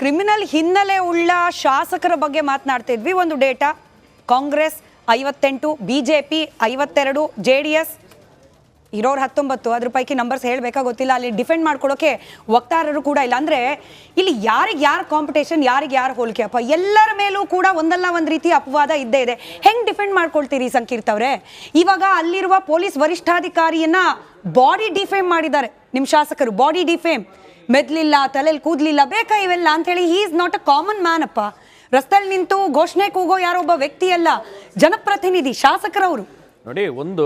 Criminal ಹಿನ್ನೆಲೆ ಉಳ್ಳ ಶಾಸಕರ ಬಗ್ಗೆ ಮಾತನಾಡ್ತಿದ್ವಿ. ಒಂದು ಡೇಟಾ, ಕಾಂಗ್ರೆಸ್ 58, ಬಿಜೆಪಿ 52, JDS ಇರೋರು 19. ಅದ್ರ ಪೈಕಿ ನಂಬರ್ಸ್ ಹೇಳಬೇಕಾ ಗೊತ್ತಿಲ್ಲ. ಅಲ್ಲಿ ಡಿಫೆಂಡ್ ಮಾಡ್ಕೊಳ್ಳೋಕೆ ವಕ್ತಾರರು ಕೂಡ ಇಲ್ಲ. ಅಂದರೆ ಇಲ್ಲಿ ಯಾರಿಗೆ ಯಾರು ಕಾಂಪಿಟೇಷನ್, ಯಾರಿಗೆ ಯಾರು ಹೋಲಿಕೆ ಅಪ್ಪ, ಎಲ್ಲರ ಮೇಲೂ ಕೂಡ ಒಂದಲ್ಲ ಒಂದು ರೀತಿ ಅಪವಾದ ಇದ್ದೇ ಇದೆ. ಹೆಂಗೆ ಡಿಫೆಂಡ್ ಮಾಡ್ಕೊಳ್ತೀರಿ ಸಂಕೀರ್ತ ಅವರೇ? ಇವಾಗ ಅಲ್ಲಿರುವ ಪೊಲೀಸ್ ವರಿಷ್ಠಾಧಿಕಾರಿಯನ್ನ ಬಾಡಿ ಡಿಫೇಮ್ ಮಾಡಿದ್ದಾರೆ ನಿಮ್ಮ ಶಾಸಕರು. ಬಾಡಿ ಡಿಫೇಮ್, ಮೆದ್ಲಿಲ್ಲ, ತಲೆಯಲ್ಲಿ ಕೂದಲಿಲ್ಲ, ಬೇಕಾ ಇವೆಲ್ಲ ಅಂತೇಳಿ. He is not a common man ಅಪ್ಪ. ರಸ್ತೆಯಲ್ಲಿ ನಿಂತು ಘೋಷಣೆ ಕೂಗೋ ಯಾರೊಬ್ಬ ವ್ಯಕ್ತಿ ಅಲ್ಲ, ಜನಪ್ರತಿನಿಧಿ, ಶಾಸಕರವರು. ನೋಡಿ, ಒಂದು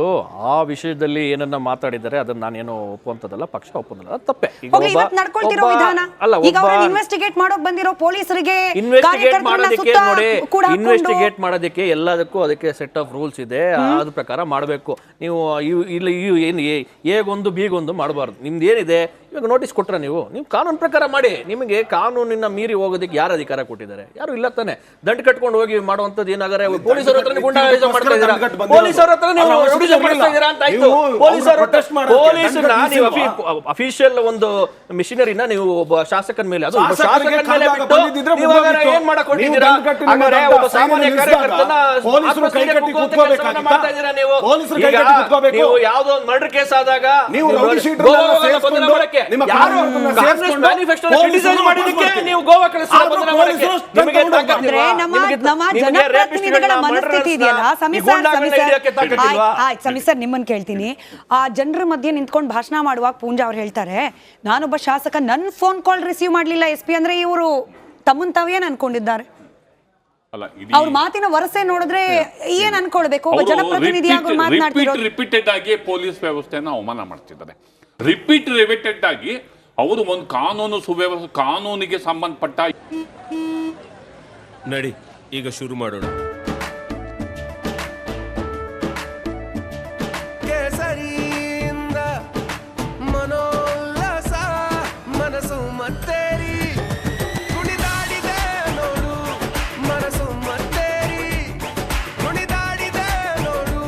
ಆ ವಿಷಯದಲ್ಲಿ ಏನನ್ನ ಮಾತಾಡಿದರೆ ಅದನ್ನ ನಾನೇನು ಒಪ್ಪುವಂತದಲ್ಲ, ಪಕ್ಷ ಒಪ್ಪುವುದಿಲ್ಲ, ತಪ್ಪೆ. ನಡ್ಕೊಳ್ತಿರೋ ವಿಧಾನ ಇನ್ವೆಸ್ಟಿಗೇಟ್ ಮಾಡೋಕ್ ಬಂದಿರೋ ಪೊಲೀಸರಿಗೆ ಇನ್ವೆಸ್ಟಿಗೇಟ್ ಮಾಡೋದಕ್ಕೆ ಎಲ್ಲದಕ್ಕೂ ಅದಕ್ಕೆ ಸೆಟ್ ಆಫ್ ರೂಲ್ಸ್ ಇದೆ. ಅದ್ರ ಪ್ರಕಾರ ಮಾಡಬೇಕು. ನೀವು ಇಲ್ಲಿ ಏನು ಏಗೊಂದು ಬೀಗೊಂದು ಮಾಡಬಾರ್ದು. ನಿಮ್ದು ಏನಿದೆ ಇವಾಗ ನೋಟಿಸ್ ಕೊಟ್ರ ನೀವು ಕಾನೂನು ಪ್ರಕಾರ ಮಾಡಿ. ನಿಮಗೆ ಕಾನೂನಿನ ಮೀರಿ ಹೋಗೋದಕ್ಕೆ ಯಾರು ಅಧಿಕಾರ ಕೊಟ್ಟಿದ್ದಾರೆ? ಯಾರು ಇಲ್ಲ ತಾನೆ. ದಂಡ ಕಟ್ಕೊಂಡು ಹೋಗಿ ಮಾಡುವಂತದ್ದು ಏನಾದರೆ ಪೊಲೀಸರ ಹತ್ರ ಗುಂಡಾರಾಜ್ ಮಾಡ್ತಾ ಇದ್ದೀರಾ, ಪೊಲೀಸರ ಹತ್ರ ನೀವು ಮಾಡಿಸ್ತಾ ಇದ್ದೀರಾ ಅಂತ ಆಯ್ತು. ಪೊಲೀಸರನ್ನ ನೀವು ಅಫಿಷಿಯಲ್ ಒಂದು ಮಿಷನರಿನ ನೀವು ಒಬ್ಬ ಶಾಸಕನ ಮೇಲೆ, ಅದು ಶಾಸಕನ ಮೇಲೆ ಬಿಟ್ಟು ಏನ್ ಮಾಡಕ್ ಹೊರಟಿದ್ದೀರಾ? ಒಬ್ಬ ಸಾಮಾನ್ಯ ಕಾರ್ಯಕರ್ತನ ಮಾಡ್ತಾ ಇದ್ದೀರಾ ನೀವು. ಯಾವುದೋ ಮರ್ಡರ್ ಕೇಸ್ ಆದಾಗ ಸರ್, ನಿಮ್ಮನ್ನು ಕೇಳ್ತೀನಿ. ಆ ಜನರ ಮಧ್ಯೆ ನಿಂತ್ಕೊಂಡು ಭಾಷಣ ಮಾಡುವಾಗ ಪೂಂಜಾ ಅವ್ರು ಹೇಳ್ತಾರೆ, ನಾನೊಬ್ಬ ಶಾಸಕ, ನನ್ನ ಫೋನ್ ಕಾಲ್ ರಿಸೀವ್ ಮಾಡ್ಲಿಲ್ಲ SP ಅಂದ್ರೆ ಇವರು ತಮ್ಮನ್ ತಾವೇನ್ ಅನ್ಕೊಂಡಿದ್ದಾರೆ? ಅವ್ರ ಮಾತಿನ ವರಸೆ ನೋಡಿದ್ರೆ ಏನ್ ಅನ್ಕೊಳ್ಬೇಕು? ಒಬ್ಬ ಜನಪ್ರತಿನಿಧಿಯಾಗಿ ಮಾತನಾಡ್ತಿರೋದು. ರಿಪೀಟೆಡ್ ಆಗಿ ಪೊಲೀಸ್ ವ್ಯವಸ್ಥೆನ ಅವಮಾನ ಮಾಡ್ತಿದ್ದಾರೆ. ರಿಪೀಟೆಡ್ ಆಗಿ ಅವರು ಒಂದು ಕಾನೂನು ಸುವ್ಯವಸ್ಥೆ, ಕಾನೂನಿಗೆ ಸಂಬಂಧಪಟ್ಟ. ನಡಿ ಈಗ ಶುರು ಮಾಡೋಣ. ಕೇಸರಿಯಿಂದ ಮನೋಲ್ಲಾಸ ಮನಸ್ಸು ಮತ್ತೇರಿ ಕುಣಿದಾಡಿದೆ ನೋಡು, ಮನಸ್ಸು ಮತ್ತೇರಿ ಕುಣಿದಾಡಿದೆ ನೋಡು.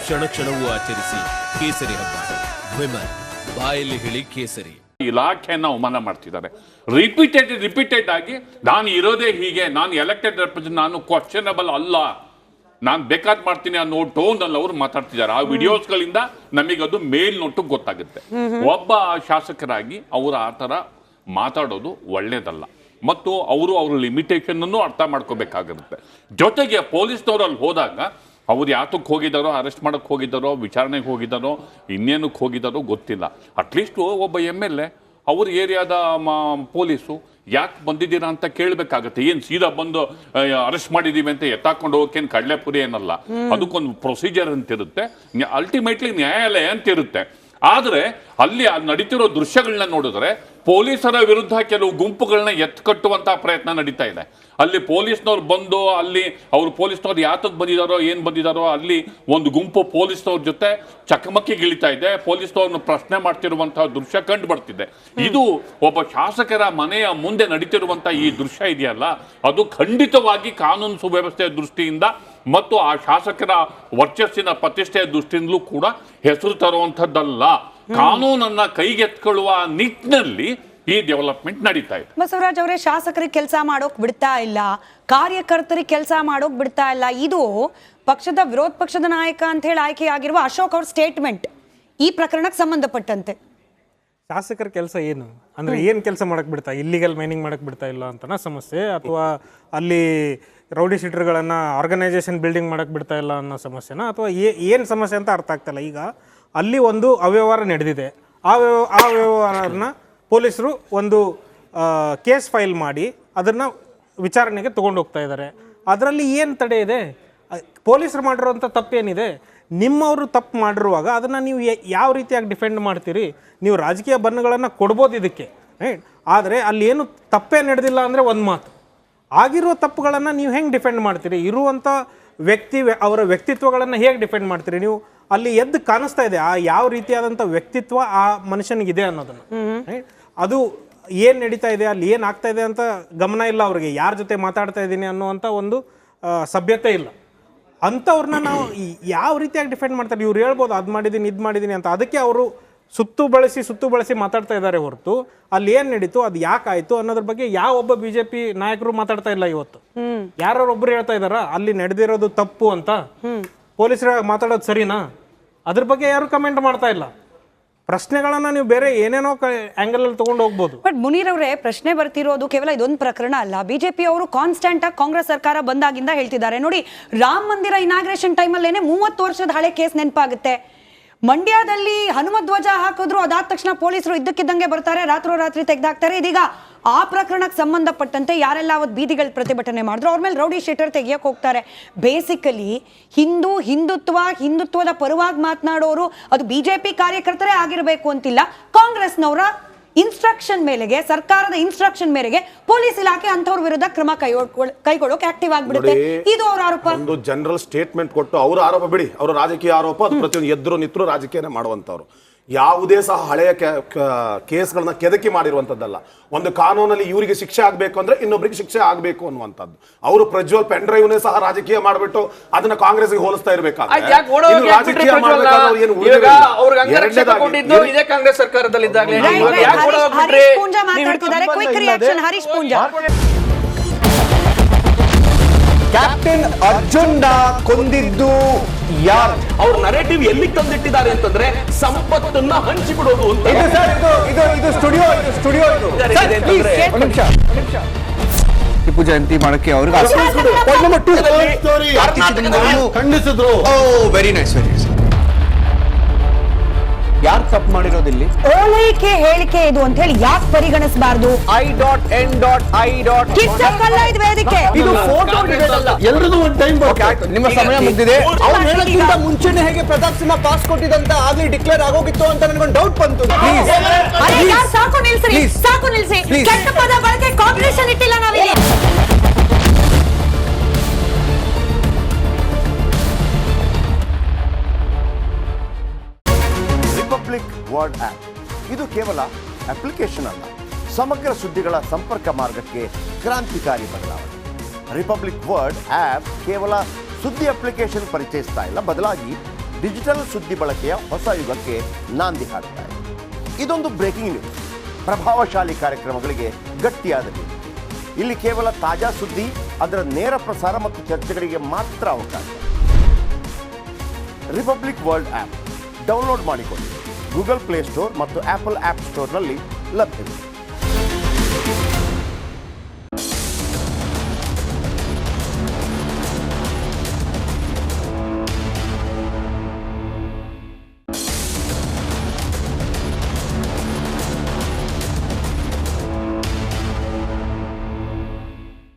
ಕ್ಷಣ ಕ್ಷಣವೂ ಆಚರಿಸಿ ಕೇಸರಿ ಹಬ್ಬ. ವಿಮಲ್ ಬಾಯಲ್ಲಿ ಹೇಳಿ ಕೇಸರಿ. ಇಲಾಖೆಯನ್ನ ಅವಮಾನ ಮಾಡ್ತಿದ್ದಾರೆ. ರಿಪೀಟೆಡ್ ಆಗಿ ನಾನು ಇರೋದೇ ಹೀಗೆ, ನಾನು ಎಲೆಕ್ಟೆಡ್ ರೆಪ್ರೆಸೆಂಟ್, ನಾನು ಕ್ವಶನಬಲ್ ಅಲ್ಲ, ನಾನು ಬೇಕಾದ್ ಮಾಡ್ತೀನಿ ಅನ್ನೋ ಟೋನ್ ಅಲ್ಲಿ ಅವರು ಮಾತಾಡ್ತಿದ್ದಾರೆ. ಆ ವಿಡಿಯೋಸ್ಗಳಿಂದ ನಮಗದು ಮೇಲ್ನೋಟು ಗೊತ್ತಾಗುತ್ತೆ. ಒಬ್ಬ ಶಾಸಕರಾಗಿ ಅವರು ಆ ಥರ ಮಾತಾಡೋದು ಒಳ್ಳೇದಲ್ಲ. ಮತ್ತು ಅವರು ಅವ್ರ ಲಿಮಿಟೇಷನ್ ಅನ್ನು ಅರ್ಥ ಮಾಡ್ಕೋಬೇಕಾಗಿರುತ್ತೆ. ಜೊತೆಗೆ ಪೊಲೀಸ್ನವರಲ್ಲಿ ಹೋದಾಗ ಅವ್ರು ಯಾತಕ್ಕೆ ಹೋಗಿದ್ದಾರೋ, ಅರೆಸ್ಟ್ ಮಾಡೋಕ್ಕೆ ಹೋಗಿದ್ದಾರೋ, ವಿಚಾರಣೆಗೆ ಹೋಗಿದ್ದಾರೋ, ಇನ್ನೇನಕ್ಕೆ ಹೋಗಿದ್ದಾರೋ ಗೊತ್ತಿಲ್ಲ. ಅಟ್ಲೀಸ್ಟ್ ಒಬ್ಬ MLA ಅವ್ರ ಏರಿಯಾದ ಪೊಲೀಸು ಯಾಕೆ ಬಂದಿದ್ದೀರಾ ಅಂತ ಕೇಳಬೇಕಾಗತ್ತೆ. ಏನು ಸೀದಾ ಬಂದು ಅರೆಸ್ಟ್ ಮಾಡಿದ್ದೀವಿ ಅಂತ ಎತ್ತಾಕೊಂಡು ಹೋಗಕ್ಕೇನು ಕಡಲೆಪುರಿ ಏನಲ್ಲ. ಅದಕ್ಕೊಂದು ಪ್ರೊಸೀಜರ್ ಅಂತಿರುತ್ತೆ, ಅಲ್ಟಿಮೇಟ್ಲಿ ನ್ಯಾಯಾಲಯ ಅಂತಿರುತ್ತೆ. ಆದರೆ ಅಲ್ಲಿ ನಡೀತಿರೋ ದೃಶ್ಯಗಳನ್ನ ನೋಡಿದ್ರೆ ಪೊಲೀಸರ ವಿರುದ್ಧ ಕೆಲವು ಗುಂಪುಗಳನ್ನ ಎತ್ಕಟ್ಟುವಂತಹ ಪ್ರಯತ್ನ ನಡೀತಾ ಇದೆ. ಅಲ್ಲಿ ಪೊಲೀಸ್ನವ್ರು ಬಂದು ಅಲ್ಲಿ ಅವ್ರು ಪೊಲೀಸ್ನವ್ರು ಯಾತಕ್ಕೆ ಬಂದಿದ್ದಾರೋ, ಏನು ಬಂದಿದ್ದಾರೋ, ಅಲ್ಲಿ ಒಂದು ಗುಂಪು ಪೊಲೀಸ್ನವ್ರ ಜೊತೆ ಚಕಮಕಿಗಿಳಿತಾ ಇದೆ. ಪೊಲೀಸ್ನವ್ರನ್ನ ಪ್ರಶ್ನೆ ಮಾಡ್ತಿರುವಂತಹ ದೃಶ್ಯ ಕಂಡು ಬರ್ತಿದೆ. ಇದು ಒಬ್ಬ ಶಾಸಕರ ಮನೆಯ ಮುಂದೆ ನಡೀತಿರುವಂತಹ ಈ ದೃಶ್ಯ ಇದೆಯಲ್ಲ, ಅದು ಖಂಡಿತವಾಗಿ ಕಾನೂನು ಸುವ್ಯವಸ್ಥೆಯ ದೃಷ್ಟಿಯಿಂದ ಮತ್ತು ಆ ಶಾಸಕರ ವರ್ಚಸ್ಸಿನ ಪ್ರತಿಷ್ಠೆಯ ದೃಷ್ಟಿಯಿಂದಲೂ ಕೂಡ ಹೆಸರು ತರುವಂಥದ್ದಲ್ಲ. ಕಾನೂನನ್ನ ಕೈಗೆತ್ಕೊಳ್ಳುವ ನಿಟ್ಟಿನಲ್ಲಿ ಈ ಡೆವಲಪ್ಮೆಂಟ್ ನಡೀತಾ ಇದೆ. ಬಸವರಾಜ್ ಅವರೇ, ಶಾಸಕರಿಗೆ ಕೆಲಸ ಮಾಡೋಕ್ ಬಿಡ್ತಾ ಇಲ್ಲ, ಕಾರ್ಯಕರ್ತರಿಗೆ ಕೆಲಸ ಮಾಡೋಕ್ ಬಿಡ್ತಾ ಇಲ್ಲ. ಇದು ಪಕ್ಷದ ವಿರೋಧ ಪಕ್ಷದ ನಾಯಕ ಅಂತ ಹೇಳಿ ಆಯ್ಕೆಯಾಗಿರುವ ಅಶೋಕ್ ಅವ್ರ ಸ್ಟೇಟ್ಮೆಂಟ್ ಈ ಪ್ರಕರಣಕ್ಕೆ ಸಂಬಂಧಪಟ್ಟಂತೆ. ಶಾಸಕರ ಕೆಲಸ ಏನು ಅಂದ್ರೆ ಏನು ಕೆಲಸ ಮಾಡಕ್ ಬಿಡ್ತಾ, ಇಲ್ಲಿಗಲ್ ಮೈನಿಂಗ್ ಮಾಡಕ್ ಬಿಡ್ತಾ ಇಲ್ಲ ಅಂತನ ಸಮಸ್ಯೆ, ಅಥವಾ ಅಲ್ಲಿ ರೌಡಿ ಶೀಟರ್ಗಳನ್ನು ಆರ್ಗನೈಸೇಷನ್ ಬಿಲ್ಡಿಂಗ್ ಮಾಡಕ್ಕೆ ಬಿಡ್ತಾ ಇಲ್ಲ ಅನ್ನೋ ಸಮಸ್ಯೆನ, ಅಥವಾ ಏನು ಸಮಸ್ಯೆ ಅಂತ ಅರ್ಥ ಆಗ್ತಾಯಿಲ್ಲ. ಈಗ ಅಲ್ಲಿ ಒಂದು ಅವ್ಯವಹಾರ ನಡೆದಿದೆ. ಆ ವ್ಯವಹಾರನ ಪೊಲೀಸರು ಒಂದು ಕೇಸ್ ಫೈಲ್ ಮಾಡಿ ಅದನ್ನು ವಿಚಾರಣೆಗೆ ತೊಗೊಂಡು ಹೋಗ್ತಾ ಇದ್ದಾರೆ. ಅದರಲ್ಲಿ ಏನು ತಡೆ ಇದೆ? ಪೊಲೀಸರು ಮಾಡಿರೋಂಥ ತಪ್ಪೇನಿದೆ? ನಿಮ್ಮವರು ತಪ್ಪು ಮಾಡಿರುವಾಗ ಅದನ್ನು ನೀವು ಯಾವ ರೀತಿಯಾಗಿ ಡಿಫೆಂಡ್ ಮಾಡ್ತೀರಿ? ನೀವು ರಾಜಕೀಯ ಬಣ್ಣಗಳನ್ನು ಕೊಡ್ಬೋದು ಇದಕ್ಕೆ, ರೈಟ್. ಆದರೆ ಅಲ್ಲಿ ಏನು ತಪ್ಪೇ ನಡೆದಿಲ್ಲ ಅಂದರೆ ಒಂದು ಮಾತು, ಆಗಿರೋ ತಪ್ಪುಗಳನ್ನು ನೀವು ಹೆಂಗೆ ಡಿಫೆಂಡ್ ಮಾಡ್ತೀರಿ? ಇರುವಂಥ ಅವರ ವ್ಯಕ್ತಿತ್ವಗಳನ್ನು ಹೇಗೆ ಡಿಫೆಂಡ್ ಮಾಡ್ತೀರಿ ನೀವು? ಅಲ್ಲಿ ಎದ್ದು ಕಾಣಿಸ್ತಾ ಇದೆ ಆ ಯಾವ ರೀತಿಯಾದಂಥ ವ್ಯಕ್ತಿತ್ವ ಆ ಮನುಷ್ಯನಿಗಿದೆ ಅನ್ನೋದನ್ನು, ರೈಟ್. ಅದು ಏನು ನಡೀತಾ ಇದೆ, ಅಲ್ಲಿ ಏನು ಆಗ್ತಾ ಇದೆ ಅಂತ ಗಮನ ಇಲ್ಲ ಅವ್ರಿಗೆ. ಯಾರ ಜೊತೆ ಮಾತಾಡ್ತಾ ಇದ್ದೀನಿ ಅನ್ನೋವಂಥ ಒಂದು ಸಭ್ಯತೆ ಇಲ್ಲ. ಅಂಥವ್ರನ್ನ ನಾವು ಯಾವ ರೀತಿಯಾಗಿ ಡಿಫೆಂಡ್ ಮಾಡ್ತಾರೆ? ಇವ್ರು ಹೇಳ್ಬೋದು ಅದು ಮಾಡಿದ್ದೀನಿ ಇದು ಮಾಡಿದ್ದೀನಿ ಅಂತ. ಅದಕ್ಕೆ ಅವರು ಸುತ್ತು ಬಳಸಿ ಮಾತಾಡ್ತಾ ಇದ್ದಾರೆ ಹೊರತು ಅಲ್ಲಿ ಏನ್ ನಡೀತು ಅದು ಯಾಕಾಯ್ತು ಅನ್ನೋದ್ರ ಬಗ್ಗೆ ಯಾವ ಒಬ್ಬ ಬಿಜೆಪಿ ನಾಯಕರು ಮಾತಾಡ್ತಾ ಇಲ್ಲ ಇವತ್ತು. ಯಾರೊಬ್ರು ಹೇಳ್ತಾ ಇದಾರ ಅಲ್ಲಿ ನಡೆದಿರೋದು ತಪ್ಪು ಅಂತ, ಪೊಲೀಸರ ಮಾತಾಡೋದು ಸರಿನಾ, ಅದ್ರ ಬಗ್ಗೆ ಯಾರು ಕಮೆಂಟ್ ಮಾಡ್ತಾ ಇಲ್ಲ. ಪ್ರಶ್ನೆಗಳನ್ನ ನೀವು ಬೇರೆ ಏನೇನೋ ಆಂಗಲ್ ಅಲ್ಲಿ ತಗೊಂಡು ಹೋಗ್ಬೋದು. ಬಟ್ ಮುನೀರ್ ಅವರೇ, ಪ್ರಶ್ನೆ ಬರ್ತಿರೋದು ಕೇವಲ ಇದೊಂದು ಪ್ರಕರಣ ಅಲ್ಲ. ಬಿಜೆಪಿ ಅವರು ಕಾನ್ಸ್ಟೆಂಟ್ ಆಗಿ ಕಾಂಗ್ರೆಸ್ ಸರ್ಕಾರ ಬಂದಾಗಿಂದ ಹೇಳ್ತಿದ್ದಾರೆ ನೋಡಿ, ರಾಮ ಮಂದಿರ ಇನಾಗ್ರೇಷನ್ ಟೈಮಲ್ಲೇನೆ 30 ವರ್ಷದ ಹಳೆ ಕೇಸ್ ನೆನಪಾಗುತ್ತೆ. ಮಂಡ್ಯದಲ್ಲಿ ಹನುಮ ಧ್ವಜ ಹಾಕಿದ್ರು, ಅದಾದ ತಕ್ಷಣ ಪೊಲೀಸರು ಇದ್ದಕ್ಕಿದ್ದಂಗೆ ಬರ್ತಾರೆ, ರಾತ್ರೋರಾತ್ರಿ ತೆಗೆದಾಕ್ತಾರೆ. ಇದೀಗ ಆ ಪ್ರಕರಣಕ್ಕೆ ಸಂಬಂಧಪಟ್ಟಂತೆ ಯಾರೆಲ್ಲ ಅವತ್ತು ಬೀದಿಗಳು ಪ್ರತಿಭಟನೆ ಮಾಡಿದ್ರು ಅವ್ರ ಮೇಲೆ ರೌಡಿ ಶೀಟರ್ ತೆಗಿಯಕ್ಕೆ ಹೋಗ್ತಾರೆ. ಬೇಸಿಕಲಿ ಹಿಂದುತ್ವದ ಪರವಾಗಿ ಮಾತನಾಡೋರು ಅದು ಬಿಜೆಪಿ ಕಾರ್ಯಕರ್ತರೇ ಆಗಿರಬೇಕು ಅಂತಿಲ್ಲ. ಕಾಂಗ್ರೆಸ್ನವರ ಇನ್ಸ್ಟ್ರಕ್ಷನ್ ಮೇಲೆಗೆ, ಸರ್ಕಾರದ ಇನ್ಸ್ಟ್ರಕ್ಷನ್ ಮೇರೆಗೆ ಪೊಲೀಸ್ ಇಲಾಖೆ ಅಂತವ್ರ ವಿರುದ್ಧ ಕ್ರಮ ಕೈಗೊಳ್ಳೋಕೆ ಆಕ್ಟಿವ್ ಆಗಿಬಿಡುತ್ತೆ. ಇದು ಅವ್ರ ಆರೋಪ. ಒಂದು ಜನರಲ್ ಸ್ಟೇಟ್ಮೆಂಟ್ ಕೊಟ್ಟು ಅವ್ರ ಆರೋಪ ಬಿಡಿ, ಅವರ ರಾಜಕೀಯ ಆರೋಪ, ಅದು ಪ್ರತಿಯೊಂದು ಎದ್ರು ನಿತ್ರು ರಾಜಕೀಯನೇ ಮಾಡುವಂತವ್ರು. ಯಾವುದೇ ಸಹ ಹಳೆಯ ಕೇಸ್ಗಳನ್ನ ಕೆದಕಿ ಮಾಡಿರುವಂತದ್ದಲ್ಲ. ಒಂದು ಕಾನೂನಲ್ಲಿ ಇವರಿಗೆ ಶಿಕ್ಷೆ ಆಗ್ಬೇಕು ಅಂದ್ರೆ ಇನ್ನೊಬ್ಬರಿಗೆ ಶಿಕ್ಷೆ ಆಗ್ಬೇಕು ಅನ್ನುವಂಥದ್ದು. ಅವರು ಪ್ರಜ್ವಲ್ ಪೆನ್ ಡ್ರೈವ್ನೇ ಸಹ ರಾಜಕೀಯ ಮಾಡಿಬಿಟ್ಟು ಅದನ್ನ ಕಾಂಗ್ರೆಸ್ಗೆ ಹೋಲಿಸ್ತಾ ಇರ್ಬೇಕಾದ್ರೆ ಇದೇ ಕಾಂಗ್ರೆಸ್ ಸರ್ಕಾರದಲ್ಲಿದ್ದಾಗಲೇ ಹರೀಶ್ ಪೂಂಜಾ ಮಾತಾಡ್ತಿದ್ದಾರೆ. Quick reaction Harish Poonja. Captain Arjun ಕೊಂದಿದ್ದು ಯಾರು? ಅವ್ರ ನರೇಟಿವ್ ಎಲ್ಲಿ ತಂದಿಟ್ಟಿದ್ದಾರೆ ಅಂತಂದ್ರೆ ಸಂಪತ್ತನ್ನ ಹಂಚಿಬಿಡೋದು ಅಂತ. ಇದು ಸ್ಟುಡಿಯೋ ಟಿಪ್ಪು ಜಯಂತಿ ಮಾಡಕ್ಕೆ ಅವ್ರಿಗೆ ಖಂಡಿಸಿದ್ರು. Very nice. ಯಾರು ತಪ್ಪು ಮಾಡಿರೋದಿಲ್ಲಿ? ಓಲೈಕೆ ಹೇಳಿಕೆ ಇದು ಅಂತ ಹೇಳಿ ಯಾಕೆ ಪರಿಗಣಿಸಬಾರದು? ಕಿಚ್ಚಕ್ಕಲ್ಲ ಇದು ವೇದಿಕೆ. ಇದು ಫೋಟೋ ಎಲ್ಲರದು ಒಂದು ಟೈಮ್ ನಿಮ್ಮ ಸಮಯ ಮುಗಿದಿದೆ. ಅವ್ರು ಹೇಳೋಕ್ಕಿಂತ ಮುಂಚೆನೆ ಹೇಗೆ ಪ್ರತಾಪ್ ಸಿಂಹ ಪಾಸ್ ಕೊಟ್ಟಿದಂತ ಆಗ್ಲಿ ಡಿಕ್ಲೇರ್ ಆಗೋಗಿತ್ತು ಅಂತ ನನಗೊಂದು ಡೌಟ್ ಬಂತು. ಸಾಕು ನಿಲ್ಸಿ. ಕೆಟ್ಟ ಪದ ಬಳಕೆ ಕಾಂಬಿನೇಷನ್ ಇಟ್ಟಿಲ್ಲ ನಾವಿಲ್ಲಿ. ರಿಪಬ್ಲಿಕ್ ವರ್ಡ್ ಆಪ್ ಇದು ಕೇವಲ ಅಪ್ಲಿಕೇಶನ್ ಅಲ್ಲ, ಸಮಗ್ರ ಸುದ್ದಿಗಳ ಸಂಪರ್ಕ ಮಾರ್ಗಕ್ಕೆ ಕ್ರಾಂತಿಕಾರಿ ಬದಲಾವಣೆ. ರಿಪಬ್ಲಿಕ್ ವರ್ಡ್ ಆಪ್ ಕೇವಲ ಸುದ್ದಿ ಅಪ್ಲಿಕೇಶನ್ ಪರಿಚಯಿಸ್ತಾ ಇಲ್ಲ, ಬದಲಾಗಿ ಡಿಜಿಟಲ್ ಸುದ್ದಿ ಬಳಕೆಯ ಹೊಸ ಯುಗಕ್ಕೆ ನಾಂದಿ ಹಾಡ್ತಾ ಇದೆ. ಇದೊಂದು ಬ್ರೇಕಿಂಗ್ ನ್ಯೂಸ್, ಪ್ರಭಾವಶಾಲಿ ಕಾರ್ಯಕ್ರಮಗಳಿಗೆ ಗಟ್ಟಿಯಾದ ನ್ಯೂಸ್. ಇಲ್ಲಿ ಕೇವಲ ತಾಜಾ ಸುದ್ದಿ, ಅದರ ನೇರ ಪ್ರಸಾರ ಮತ್ತು ಚರ್ಚೆಗಳಿಗೆ ಮಾತ್ರ ಅವಕಾಶ. ರಿಪಬ್ಲಿಕ್ ವರ್ಲ್ಡ್ ಆಪ್ ಡೌನ್ಲೋಡ್ ಮಾಡಿಕೊಳ್ಳಿ. ಗೂಗಲ್ ಪ್ಲೇ ಸ್ಟೋರ್ ಮತ್ತು ಆಪಲ್ ಆಪ್ ಸ್ಟೋರ್ನಲ್ಲಿ ಲಭ್ಯವಿದೆ.